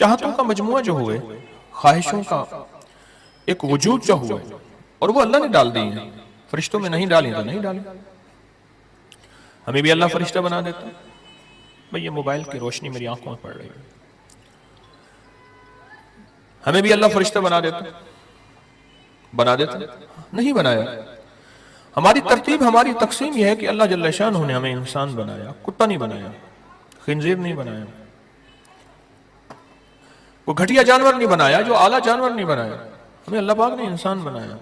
चाहतों का मजमुआ जो हुए, ख्वाहिशों का एक वजूद जो हुआ, और वो अल्लाह ने डाल दी है, फरिश्तों में नहीं डाली तो नहीं डाली। हमें भी अल्लाह फरिश्ता बना देता। भाई ये मोबाइल की रोशनी मेरी आंखों में पड़ रही है, हमें भी अल्लाह फरिश्ता बना देता नहीं बनाया। हमारी तरतीब, हमारी तकसीम यह है कि अल्लाह जल्ल शान ने हमें इंसान बनाया, कुत्ता नहीं बनाया, खिंजीर नहीं बनाया, वो घटिया जानवर नहीं बनाया, जो आला जानवर नहीं बनाया, हमें अल्लाह पाक ने इंसान बनाया।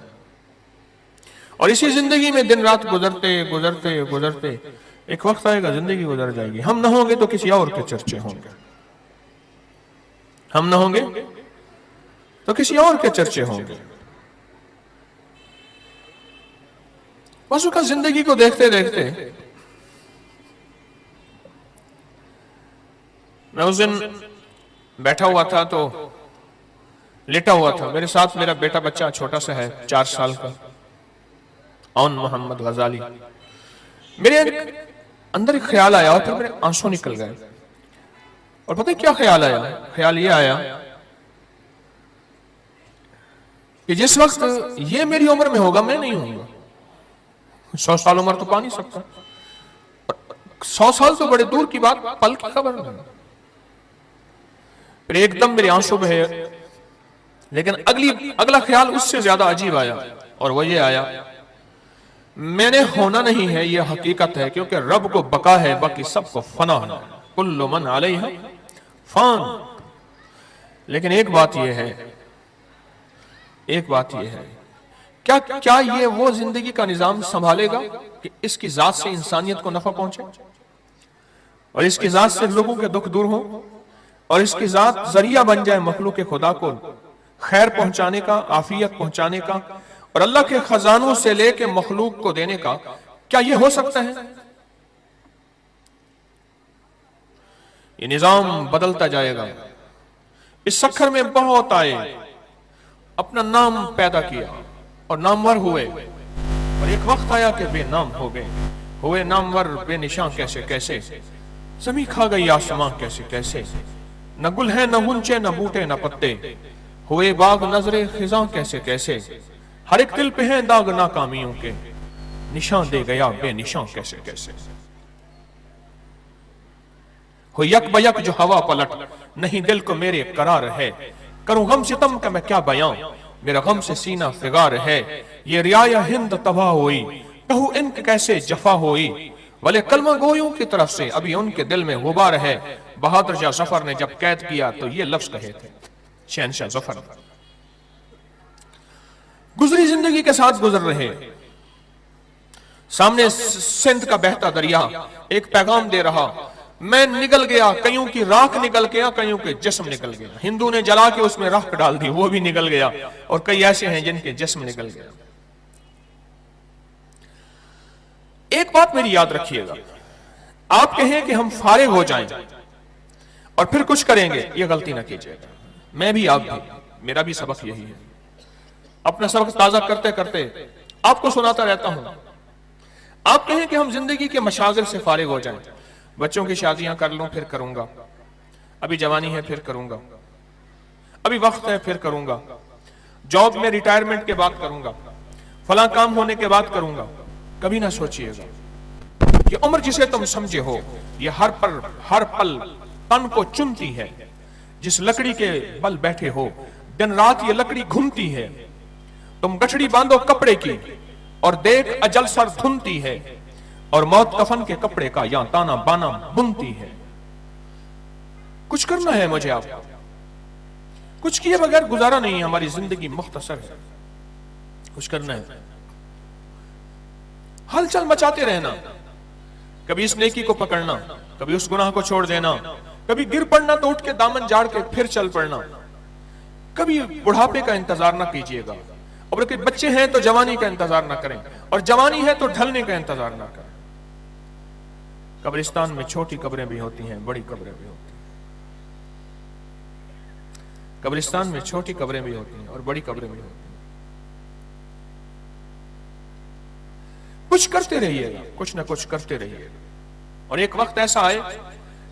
और इसी जिंदगी में दिन रात गुजरते गुजरते गुजरते एक वक्त आएगा जिंदगी गुजर जाएगी, हम ना होंगे तो किसी और के चर्चे होंगे, हम ना होंगे तो किसी और के चर्चे होंगे। बस उसका जिंदगी को देखते देखते मैं उस दिन बैठा हुआ था, तो लेटा हुआ था, मेरे साथ मेरा बेटा बच्चा छोटा सा है, 4 साल का, औन मोहम्मद गजाली। मेरे अंदर एक ख्याल आया और फिर मेरे आंसू निकल गए। और पता है क्या ख्याल आया? ख्याल ये आया कि जिस वक्त ये मेरी उम्र में होगा, मैं नहीं होऊंगा। 100 साल उम्र तो पा नहीं सकता, 100 साल तो बड़े दूर की बात, पल की खबर नहीं। फिर एकदम मेरे आंसू बहे, लेकिन अगला ख्याल उससे ज्यादा अजीब आया, और वो ये आया, मैंने होना नहीं है, ये हकीकत है, क्योंकि रब को बका है, बाकी सबको फना है, कुल्लु मन अलैहा फान। लेकिन एक बात यह है, क्या ये वो जिंदगी का निजाम संभालेगा कि इसकी जात से इंसानियत को नफा पहुंचे, और इसकी जात से लोगों के दुख दूर हो, और इसकी जात जरिया बन जाए मखलूक खुदा को खैर पहुंचाने का, आफियत पहुंचाने का, और अल्लाह के खजानों से लेके मखलूक को देने का? क्या ये हो सकता है? ये निजाम बदलता जाएगा। इस सखर में बहुत आए, अपना नाम पैदा किया और नामवर हुए, और एक वक्त आया कि बेनाम हो गए, हुए नामवर बेनिशान कैसे कैसे, जमी खा गई आसमां कैसे कैसे, न गुल है न गुंचे न बूटे न पत्ते, हुए बाग नजरे खिजा कैसे कैसे, हर एक दिल पे है दाग नाकामियों के, निशान दे गया बेनिशान कैसे कैसे। हो यक बयक जो हवा पलट, नहीं दिल को मेरे करार है, करूं गम सितम का मैं क्या बयां, मेरा गम से सीना फिगार है। ये रियाया हिंद तबाह हुई, कहूं इनक कैसे जफा हुई, वाले कलमा गोयों की तरफ से अभी उनके दिल में गुबार है। बहादुर शाह जफर ने जब कैद किया तो ये लफ्ज कहे थे, शहनशाह जफर। गुजरी जिंदगी के साथ गुजर रहे, सामने सिंध का बहता दरिया एक पैगाम दे रहा, मैं निकल गया, कईयों की राख निकल गया, कईयों के जिस्म निकल गया। हिंदू ने जला के उसमें राख डाल दी, वो भी निकल गया, और कई ऐसे हैं जिनके जिस्म निकल गया। एक बात मेरी याद रखिएगा, आप कहें कि हम फारिग हो जाएं और फिर कुछ करेंगे, ये गलती ना कीजिएगा। मैं भी, आप भी, मेरा भी सबक यही है। अपना सबक ताजा करते करते आपको सुनाता रहता हूं। आप कहें कि हम जिंदगी के मशागिल से फारिग हो जाएं, बच्चों की शादियां कर लूं फिर करूंगा, अभी जवानी है फिर करूंगा, अभी वक्त है फिर करूंगा, जॉब में रिटायरमेंट के बाद करूंगा, फला काम होने के बाद करूंगा। कभी ना सोचिएगा कि उम्र जिसे तुम समझे हो, ये हर पल तन को चुनती है। जिस लकड़ी के बल बैठे हो, दिन रात ये लकड़ी घूमती है। तुम गठड़ी बांधो कपड़े की और देख अजल सर धुनती है, और मौत कफन के कपड़े का या ताना बाना बुनती है। कुछ करना है मुझे, आप कुछ किए बगैर गुजारा नहीं है, हमारी जिंदगी मुख्तसर है। कुछ करना है, हलचल मचाते रहना, कभी इस नेकी को पकड़ना, कभी उस गुनाह को छोड़ देना, कभी गिर पड़ना तो उठ के दामन झाड़ के फिर चल पड़ना। कभी बुढ़ापे का इंतजार ना कीजिएगा, और कि बच्चे हैं तो जवानी का इंतजार ना करें, और जवानी है तो ढलने का इंतजार ना करें। कब्रिस्तान में छोटी कब्रें भी होती हैं, बड़ी कब्रें भी होती हैं। कब्रिस्तान में छोटी कब्रें भी होती हैं और बड़ी कब्रें भी होती हैं। कुछ करते रहिएगा, कुछ ना कुछ करते रहिएगा, और एक वक्त ऐसा आए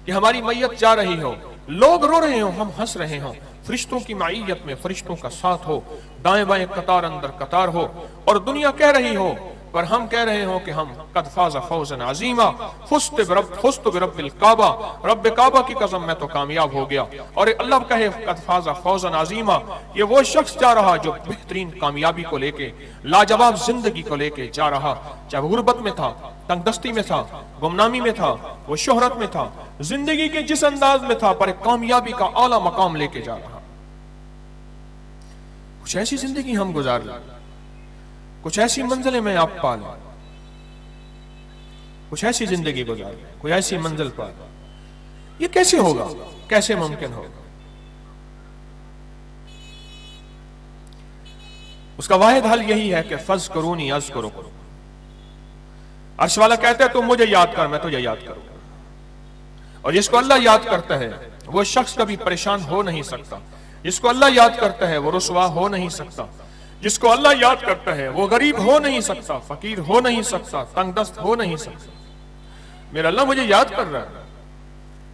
कि हमारी मैयत जा रही हो, लोग रो रहे हो, हम हंस रहे हो, फरिश्तों की माइयत में फरिश्तों का साथ हो, दाएं बाएं कतार अंदर कतार हो, और दुनिया कह रही हो पर हम कह रहे हो कि हम कद फाज़ा फौज़न अज़ीमा, फुज़्तु बिरब्बिल काबा, रब्बे काबा की कसम मैं तो कामयाब हो गया। और अल्लाह कहे कद फाज़ा फौज़न अज़ीमा, ये वो शख्स जा रहा जो बेहतरीन कामयाबी को लेके, लाजवाब जिंदगी को लेके जा रहा, चाहे वो गुर्बत में था, तंगदस्ती में था, गुमनामी में था, वो शोहरत में था, जिंदगी के जिस अंदाज में था, पर कामयाबी का आला मकाम लेके जा रहा। कुछ ऐसी जिंदगी हम गुजार लें, कुछ ऐसी मंजिलें में आप पा लें, कुछ ऐसी जिंदगी गुजार लें, कोई ऐसी मंजिल पा लें। ये कैसे होगा, कैसे मुमकिन होगा? उसका वाहिद हल यही है कि फज़्कुरूनी अज़्कुरुकुम। अर्श वाला कहता है तुम मुझे याद कर, मैं तुझे याद करूंगा। और जिसको अल्लाह याद करता है वो शख्स कभी परेशान हो नहीं सकता। जिसको अल्लाह याद करता है वो रुसवा हो नहीं सकता। जिसको अल्लाह याद करता है वो गरीब हो नहीं सकता, फकीर हो नहीं सकता, तंगदस्त हो नहीं सकता। मेरा अल्लाह मुझे याद कर रहा है,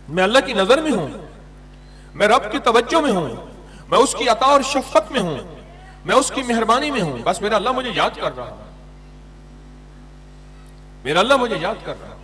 मैं अल्लाह की नजर में हूं, मैं रब की तवज्जो में हूं, मैं उसकी अता और शफ़क़त में हूं, मैं उसकी मेहरबानी में हूं। बस मेरा अल्लाह मुझे याद कर रहा है, मेरा अल्लाह मुझे याद कर रहा है।